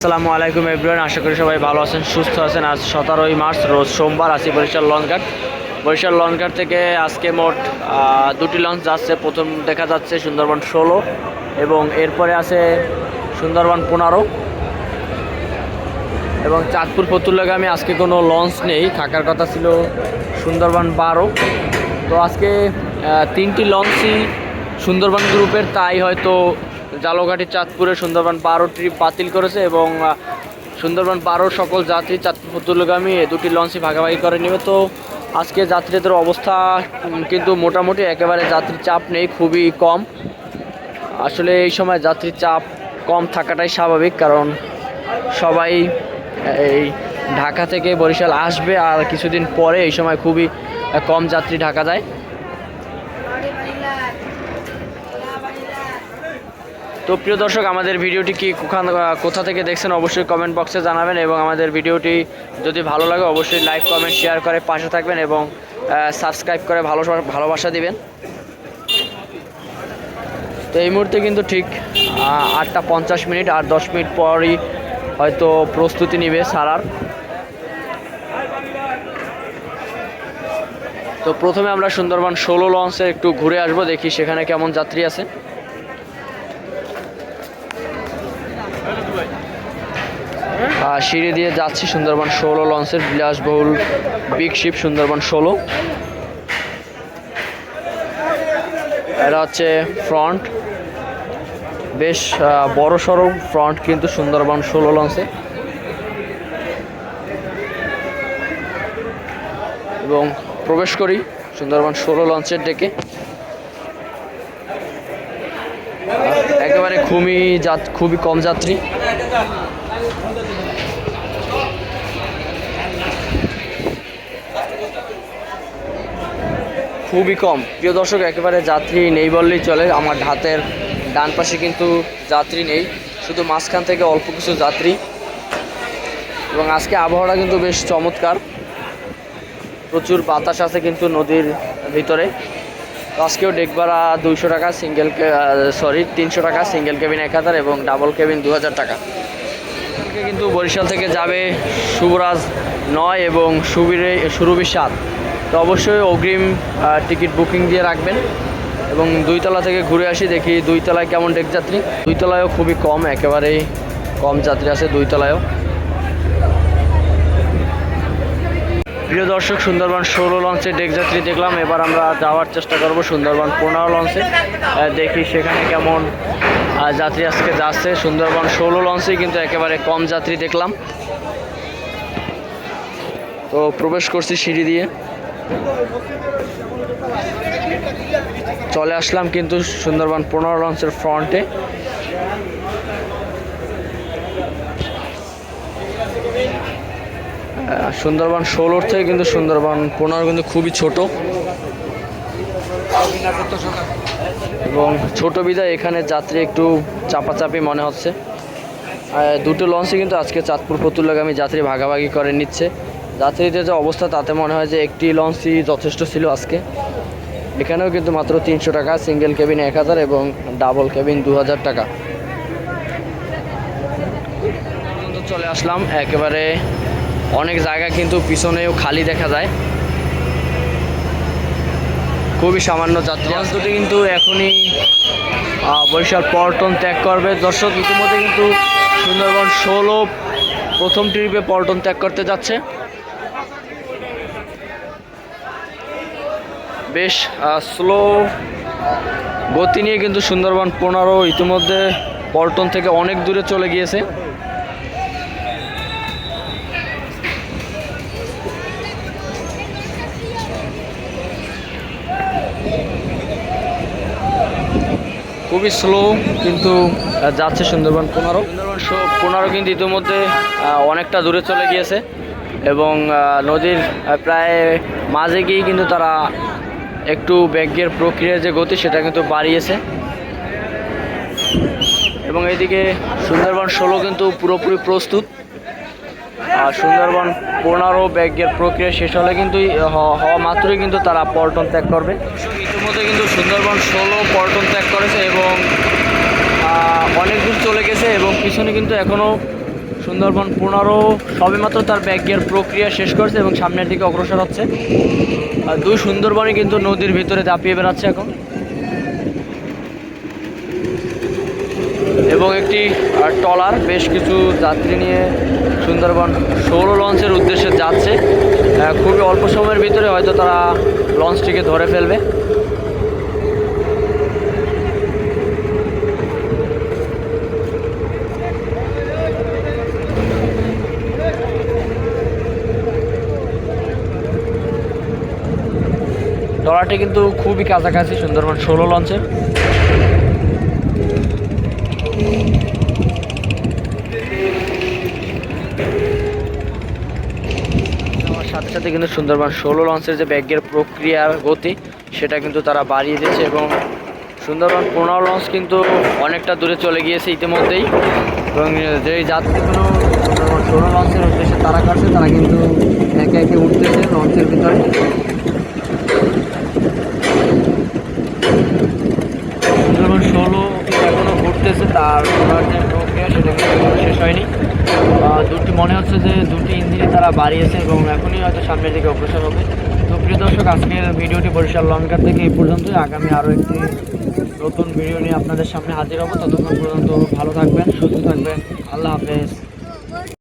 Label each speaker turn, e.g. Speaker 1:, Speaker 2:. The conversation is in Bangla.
Speaker 1: আসসালামু আলাইকুম এভরিওয়ান, আশা করি সবাই ভালো আছেন, সুস্থ আছেন। আজ 17ই মার্চ রোজ সোমবার, আছি বরিশাল লঞ্চঘাট। বরিশাল লঞ্চঘাট থেকে আজকে মোট দুটি লঞ্চ যাচ্ছে। প্রথম দেখা যাচ্ছে সুন্দরবন 16 এবং এরপরে আছে সুন্দরবন 15 এবং চাঁদপুর ফতুল্লাগামী আজকে কোনো লঞ্চ নেই, থাকার কথা ছিল সুন্দরবন 12। তো আজকে তিনটি লঞ্চই সুন্দরবন গ্রুপের, তাই হয়তো জালঘাটি চাঁদপুরে সুন্দরবন 12 ট্রিপ বাতিল করেছে এবং সুন্দরবন 12 সকল যাত্রী চাঁদপুর ফতুল্লাগামী দুটি লঞ্চই ভাগাভাগি করে নেবে। তো আজকে যাত্রীদের অবস্থা কিন্তু মোটামুটি একেবারে যাত্রীর চাপ নেই, খুবই কম। আসলে এই সময় যাত্রীর চাপ কম থাকাটাই স্বাভাবিক, কারণ সবাই এই ঢাকা থেকে বরিশাল আসবে আর কিছুদিন পরে এই সময় খুবই কম যাত্রী ঢাকা যায়। তো প্রিয় দর্শক, আমাদের ভিডিওটি কি কোথা থেকে দেখছেন অবশ্যই কমেন্ট বক্সে জানাবেন এবং আমাদের ভিডিওটি যদি ভালো লাগে অবশ্যই লাইক কমেন্ট শেয়ার করে পাশে থাকবেন এবং সাবস্ক্রাইব করে ভালোবাসা দিবেন। তো এই মুহূর্তে কিন্তু ঠিক 8:50 আর 10 মিনিট পরই হয়তো প্রস্তুতি নিবে ছাড়ার। তো প্রথমে আমরা সুন্দরবন 16 লঞ্চে একটু ঘুরে আসবো, দেখি সেখানে কেমন যাত্রী আছে। সিঁড়ি দিয়ে যাচ্ছি সুন্দরবন 16 লঞ্চের বিলাসবহুল বিগ শিপ সুন্দরবন 16। এটা হচ্ছে ফ্রন্ট, বেশ বড় সড়ো ফ্রন্ট কিন্তু সুন্দরবন 16 লঞ্চে। এবং প্রবেশ করি সুন্দরবন 16 লঞ্চের ডেকে। একেবারে খুবই কম যাত্রী। খুবই কম প্রিয় দর্শক, একেবারে যাত্রী নেই বললেই চলে। আমার হাতের ডান পাশে কিন্তু যাত্রী নেই, শুধু মাঝখান থেকে অল্প কিছু যাত্রী। এবং আজকে আবহাওয়াটা কিন্তু বেশ চমৎকার, প্রচুর বাতাস আছে কিন্তু নদীর ভিতরে। তো আজকেও ডেক ভাড়া 200 টাকা, 300 টাকা সিঙ্গেল কেবিন 1000 এবং ডাবল কেবিন 2000 টাকা। কিন্তু বরিশাল থেকে যাবে শুভরাজ 9 এবং সুরভি 7। তো অবশ্যই অগ্রিম টিকিট বুকিং দিয়ে রাখবেন। এবং 2 তলা থেকে ঘুরে আসি, দেখি 2 তলায় কেমন ডেক যাত্রী। 2 তলায়ও খুবই কম, একেবারেই কম যাত্রী আছে 2 তলায়ও। প্রিয় দর্শক, সুন্দরবন 16 লঞ্চে ডেক যাত্রী দেখলাম। এবার আমরা যাওয়ার চেষ্টা করব সুন্দরবন 15 লঞ্চে, দেখি সেখানে কেমন যাত্রী আজকে যাচ্ছে। সুন্দরবন 16 লঞ্চেই কিন্তু একেবারে কম যাত্রী দেখলাম। তো প্রবেশ করছি সিঁড়ি দিয়ে, চলে আসলাম কিন্তু সুন্দরবন 15 লঞ্চের ফ্রন্টে। সুন্দরবন 16 থেকে কিন্তু সুন্দরবন 15 কিন্তু খুবই ছোট এবং ছোট বিধায় এখানে যাত্রী একটু চাপাচাপি মনে হচ্ছে। দুটো লঞ্চই কিন্তু আজকে চাঁদপুর ফতুল্লাগামী যাত্রী ভাগাভাগি করে নিচ্ছে। যাত্রীদের যে অবস্থা তাতে মনে হয় যে একটি লঞ্চই যথেষ্ট ছিল আজকে। এখানেও কিন্তু মাত্র 300 টাকা, সিঙ্গেল কেবিন 1000 এবং ডাবল কেবিন 2000 টাকা। চলে আসলাম একেবারে, অনেক জায়গা কিন্তু পিছনেও খালি দেখা যায়, খুবই সামান্য যাত্রী। লঞ্চ দুটি কিন্তু এখনই বরিশাল পল্টন ত্যাগ করবে। দর্শক, ইতিমধ্যে কিন্তু সুন্দরবন 16 প্রথম ট্রিপে পল্টন ত্যাগ করতে যাচ্ছে। বেশ স্লো গতি নিয়ে কিন্তু সুন্দরবন 15 ইতিমধ্যে পল্টন থেকে অনেক দূরে চলে গিয়েছে। খুবই স্লো কিন্তু যাচ্ছে সুন্দরবন 15। সুন্দরবন 15 কিন্তু ইতিমধ্যে অনেকটা দূরে চলে গিয়েছে এবং নদীর প্রায় মাঝে গিয়েই কিন্তু তারা একটু বেগের প্রক্রিয়ার যে গতি সেটা কিন্তু বাড়িয়েছে। এবং এইদিকে সুন্দরবন 16 কিন্তু পুরোপুরি প্রস্তুত। আর সুন্দরবন 15 বেগের প্রক্রিয়া শেষ হলে কিন্তু হওয়া মাত্রই কিন্তু তারা পল্টন ত্যাগ করবে। ইতিমধ্যে কিন্তু সুন্দরবন 16 পল্টন ত্যাগ করেছে এবং অনেক দূর চলে গেছে এবং পিছনে কিন্তু এখনও সুন্দরবন 15 সবেমাত্র তার ব্যাক গিয়ার প্রক্রিয়া শেষ করছে এবং সামনের দিকে অগ্রসর হচ্ছে। আর 2 সুন্দরবনই কিন্তু নদীর ভিতরে দাপিয়ে বেড়াচ্ছে এখন, এবং একটি ট্রলার বেশ কিছু যাত্রী নিয়ে সুন্দরবন 16 লঞ্চের উদ্দেশ্যে যাচ্ছে। খুবই অল্প সময়ের ভিতরে হয়তো তারা লঞ্চটিকে ধরে ফেলবে। ট্রলারটি কিন্তু খুবই কাছাকাছি সুন্দরবন 16 লঞ্চের। সাথে সাথে কিন্তু সুন্দরবন 16 লঞ্চের যে ব্যাগের প্রক্রিয়ার গতি সেটা কিন্তু তারা বাড়িয়ে দিয়েছে, এবং সুন্দরবন 15 লঞ্চ কিন্তু অনেকটা দূরে চলে গিয়েছে ইতিমধ্যেই, এবং যেই যাত্রীগুলো সুন্দরবন 16 লঞ্চের উদ্দেশ্যে তারা কাটছে তারা কিন্তু একে একে উঠতেছে লঞ্চের ভিতরে। সুন্দরবন 16 এখনও ঘুরতেছে, তার যে প্রক্রিয়া সেটা কিন্তু শেষ হয়নি। দুটি মনে হচ্ছে যে দুটি ইঞ্জিনে তারা বাড়িয়েছে এবং এখনই হয়তো সামনের দিকে অগ্রসর হবে। তো প্রিয় দর্শক, আজকের ভিডিওটি বরিশাল লঞ্চঘাট থেকে এই পর্যন্তই। আগামী আরও একটি নতুন ভিডিও নিয়ে আপনাদের সামনে হাজির হব। ততক্ষণ পর্যন্ত ভালো থাকবেন, সুস্থ থাকবেন। আল্লাহ হাফেজ।